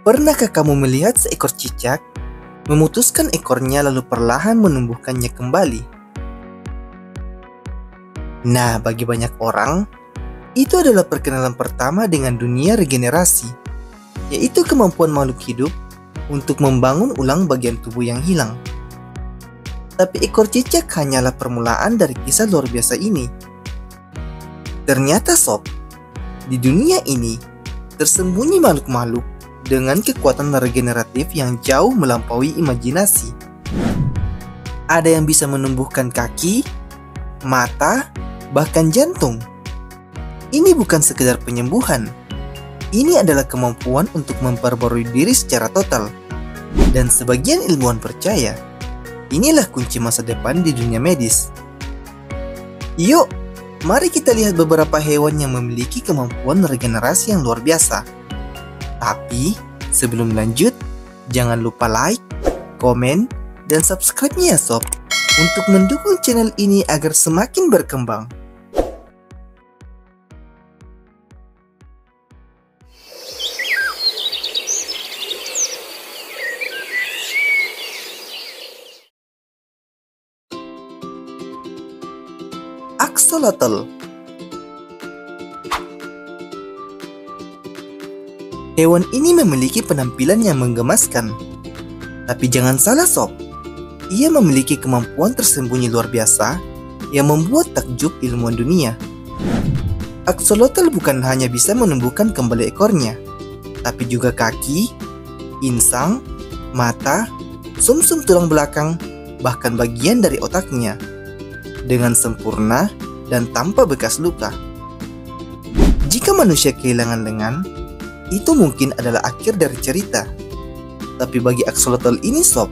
Pernahkah kamu melihat seekor cicak memutuskan ekornya lalu perlahan menumbuhkannya kembali? Nah, bagi banyak orang, itu adalah perkenalan pertama dengan dunia regenerasi, yaitu kemampuan makhluk hidup untuk membangun ulang bagian tubuh yang hilang. Tapi ekor cicak hanyalah permulaan dari kisah luar biasa ini. Ternyata sob, di dunia ini tersembunyi makhluk-makhluk dengan kekuatan regeneratif yang jauh melampaui imajinasi. Ada yang bisa menumbuhkan kaki, mata, bahkan jantung. Ini bukan sekedar penyembuhan. Ini adalah kemampuan untuk memperbarui diri secara total. Dan sebagian ilmuwan percaya, inilah kunci masa depan di dunia medis. Yuk, mari kita lihat beberapa hewan yang memiliki kemampuan regenerasi yang luar biasa. Tapi, sebelum lanjut, jangan lupa like, komen, dan subscribe-nya ya sob, untuk mendukung channel ini agar semakin berkembang. Axolotl. Hewan ini memiliki penampilan yang menggemaskan. Tapi jangan salah sob, ia memiliki kemampuan tersembunyi luar biasa yang membuat takjub ilmuwan dunia. Axolotl bukan hanya bisa menumbuhkan kembali ekornya, tapi juga kaki, insang, mata, sumsum tulang belakang, bahkan bagian dari otaknya, dengan sempurna dan tanpa bekas luka. Jika manusia kehilangan lengan, itu mungkin adalah akhir dari cerita. Tapi bagi axolotl ini sob,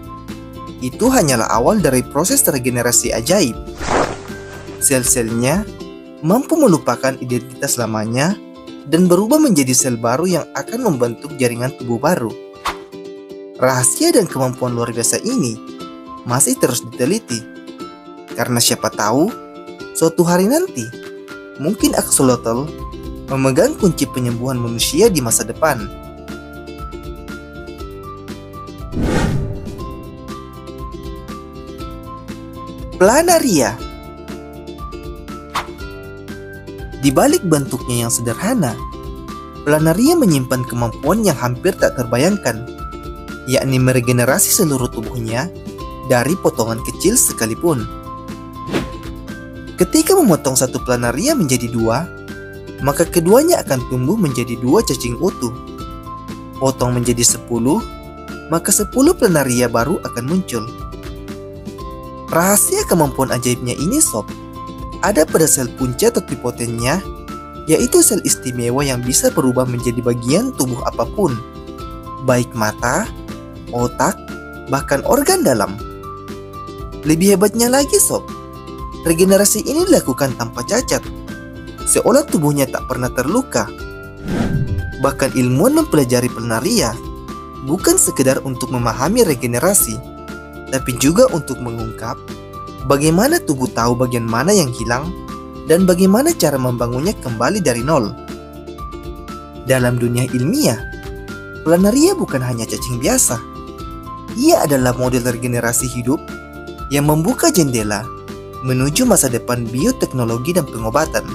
itu hanyalah awal dari proses regenerasi ajaib. Sel-selnya mampu melupakan identitas lamanya dan berubah menjadi sel baru yang akan membentuk jaringan tubuh baru. Rahasia dan kemampuan luar biasa ini masih terus diteliti. Karena siapa tahu, suatu hari nanti, mungkin axolotl memegang kunci penyembuhan manusia di masa depan. Planaria. Di balik bentuknya yang sederhana, planaria menyimpan kemampuan yang hampir tak terbayangkan, yakni meregenerasi seluruh tubuhnya dari potongan kecil sekalipun. Ketika memotong satu planaria menjadi dua, maka keduanya akan tumbuh menjadi dua cacing utuh. Potong menjadi 10, maka 10 planaria baru akan muncul. Rahasia kemampuan ajaibnya ini sob, ada pada sel punca totipotennya, yaitu sel istimewa yang bisa berubah menjadi bagian tubuh apapun, baik mata, otak, bahkan organ dalam. Lebih hebatnya lagi sob, regenerasi ini dilakukan tanpa cacat, seolah tubuhnya tak pernah terluka. Bahkan ilmuwan mempelajari planaria bukan sekedar untuk memahami regenerasi, tapi juga untuk mengungkap bagaimana tubuh tahu bagian mana yang hilang dan bagaimana cara membangunnya kembali dari nol. Dalam dunia ilmiah, planaria bukan hanya cacing biasa. Ia adalah model regenerasi hidup yang membuka jendela menuju masa depan bioteknologi dan pengobatan.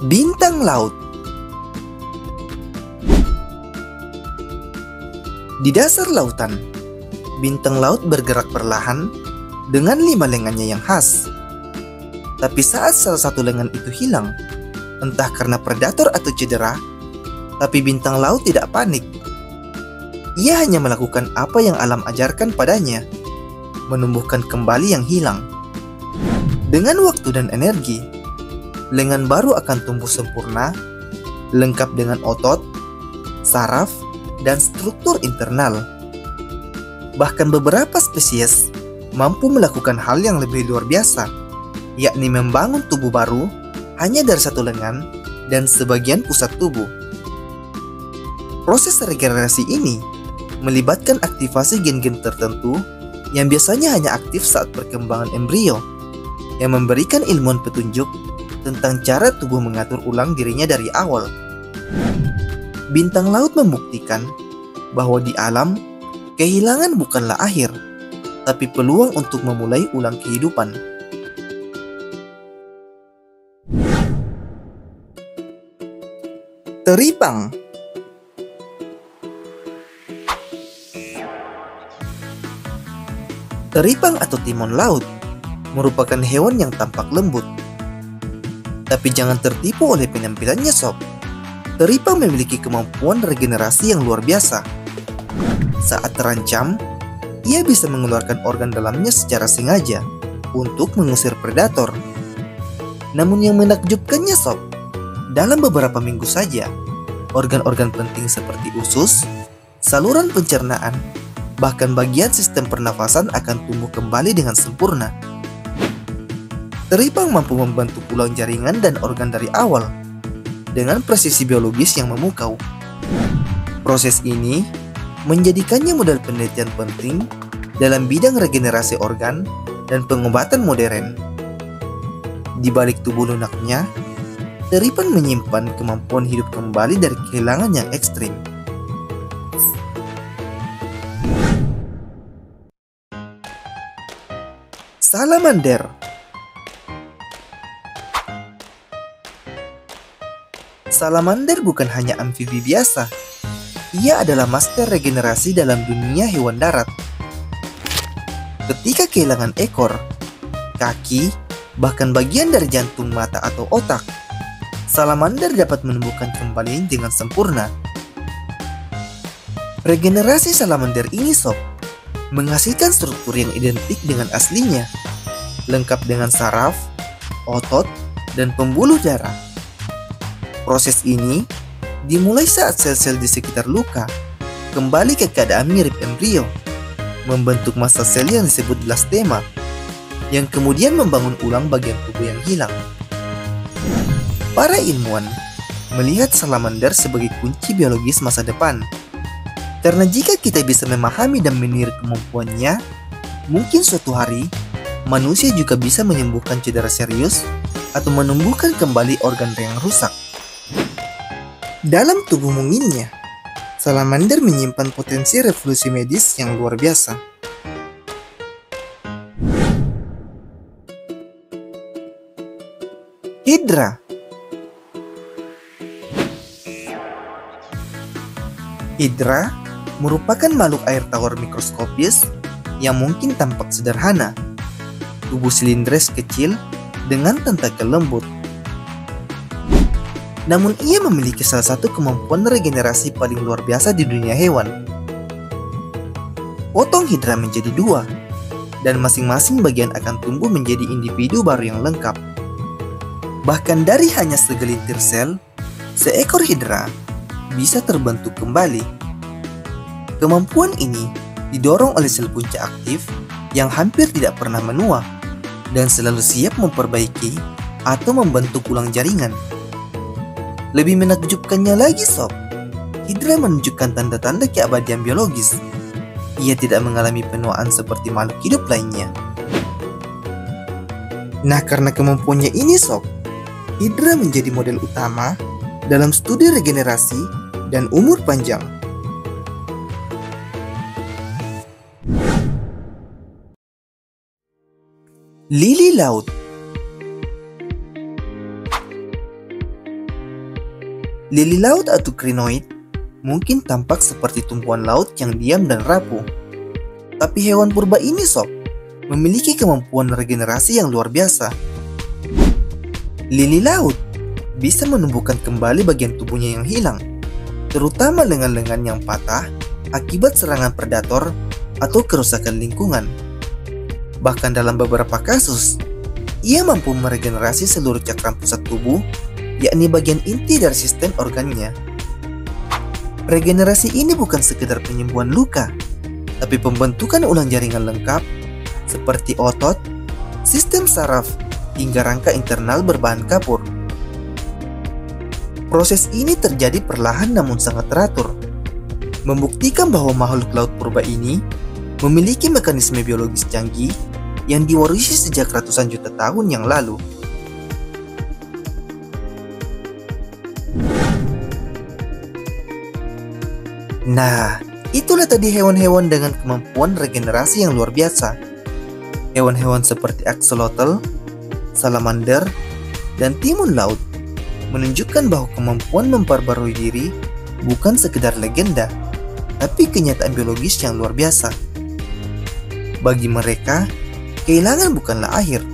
Bintang laut. Di dasar lautan, bintang laut bergerak perlahan dengan 5 lengannya yang khas. Tapi saat salah satu lengan itu hilang, entah karena predator atau cedera, tapi bintang laut tidak panik. Ia hanya melakukan apa yang alam ajarkan padanya, menumbuhkan kembali yang hilang. Dengan waktu dan energi, lengan baru akan tumbuh sempurna, lengkap dengan otot, saraf, dan struktur internal. Bahkan beberapa spesies mampu melakukan hal yang lebih luar biasa, yakni membangun tubuh baru hanya dari satu lengan dan sebagian pusat tubuh. Proses regenerasi ini melibatkan aktivasi gen-gen tertentu yang biasanya hanya aktif saat perkembangan embrio, yang memberikan ilmuwan petunjuk tentang cara tubuh mengatur ulang dirinya dari awal. Bintang laut membuktikan bahwa di alam, kehilangan bukanlah akhir, tapi peluang untuk memulai ulang kehidupan. Teripang. Teripang atau timon laut merupakan hewan yang tampak lembut. Tapi jangan tertipu oleh penampilannya sob. Teripang memiliki kemampuan regenerasi yang luar biasa. Saat terancam, ia bisa mengeluarkan organ dalamnya secara sengaja untuk mengusir predator. Namun yang menakjubkannya sob, dalam beberapa minggu saja, organ-organ penting seperti usus, saluran pencernaan, bahkan bagian sistem pernafasan akan tumbuh kembali dengan sempurna. Teripang mampu membantu ulang jaringan dan organ dari awal dengan presisi biologis yang memukau. Proses ini menjadikannya modal penelitian penting dalam bidang regenerasi organ dan pengobatan modern. Di balik tubuh lunaknya, teripang menyimpan kemampuan hidup kembali dari kehilangan yang ekstrim. Salamander. Salamander bukan hanya amfibi biasa. Ia adalah master regenerasi dalam dunia hewan darat. Ketika kehilangan ekor, kaki, bahkan bagian dari jantung, mata, atau otak, salamander dapat menumbuhkan kembali dengan sempurna. Regenerasi salamander ini sob, menghasilkan struktur yang identik dengan aslinya, lengkap dengan saraf, otot, dan pembuluh darah. Proses ini dimulai saat sel-sel di sekitar luka kembali ke keadaan mirip embrio, membentuk massa sel yang disebut blastema, yang kemudian membangun ulang bagian tubuh yang hilang. Para ilmuwan melihat salamander sebagai kunci biologis masa depan, karena jika kita bisa memahami dan meniru kemampuannya, mungkin suatu hari manusia juga bisa menyembuhkan cedera serius atau menumbuhkan kembali organ yang rusak. Dalam tubuh mungilnya, salamander menyimpan potensi revolusi medis yang luar biasa. Hydra. Hydra merupakan makhluk air tawar mikroskopis yang mungkin tampak sederhana. Tubuh silindris kecil dengan tentakel lembut. Namun ia memiliki salah satu kemampuan regenerasi paling luar biasa di dunia hewan. Potong Hydra menjadi dua, dan masing-masing bagian akan tumbuh menjadi individu baru yang lengkap. Bahkan dari hanya segelintir sel, seekor Hydra bisa terbentuk kembali. Kemampuan ini didorong oleh sel punca aktif yang hampir tidak pernah menua dan selalu siap memperbaiki atau membentuk ulang jaringan. Lebih menakjubkannya lagi sob, Hydra menunjukkan tanda-tanda keabadian biologis. Ia tidak mengalami penuaan seperti makhluk hidup lainnya. Nah, karena kemampuannya ini sob, Hydra menjadi model utama dalam studi regenerasi dan umur panjang. Lili laut. Lili laut atau crinoid mungkin tampak seperti tumpuan laut yang diam dan rapuh. Tapi hewan purba ini sob, memiliki kemampuan regenerasi yang luar biasa. Lili laut bisa menumbuhkan kembali bagian tubuhnya yang hilang, terutama lengan-lengan yang patah akibat serangan predator atau kerusakan lingkungan. Bahkan dalam beberapa kasus, ia mampu meregenerasi seluruh cakram pusat tubuh, yakni bagian inti dari sistem organnya. Regenerasi ini bukan sekedar penyembuhan luka, tapi pembentukan ulang jaringan lengkap seperti otot, sistem saraf, hingga rangka internal berbahan kapur. Proses ini terjadi perlahan namun sangat teratur, membuktikan bahwa makhluk laut purba ini memiliki mekanisme biologis canggih yang diwarisi sejak ratusan juta tahun yang lalu. Nah, itulah tadi hewan-hewan dengan kemampuan regenerasi yang luar biasa. Hewan-hewan seperti axolotl, salamander, dan timun laut menunjukkan bahwa kemampuan memperbarui diri bukan sekedar legenda, tapi kenyataan biologis yang luar biasa. Bagi mereka, kehilangan bukanlah akhir,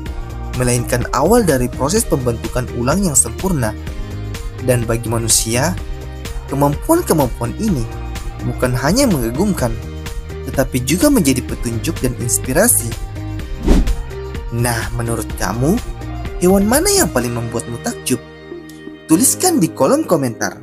melainkan awal dari proses pembentukan ulang yang sempurna. Dan bagi manusia, kemampuan-kemampuan ini bukan hanya mengagumkan, tetapi juga menjadi petunjuk dan inspirasi. Nah, menurut kamu, hewan mana yang paling membuatmu takjub? Tuliskan di kolom komentar.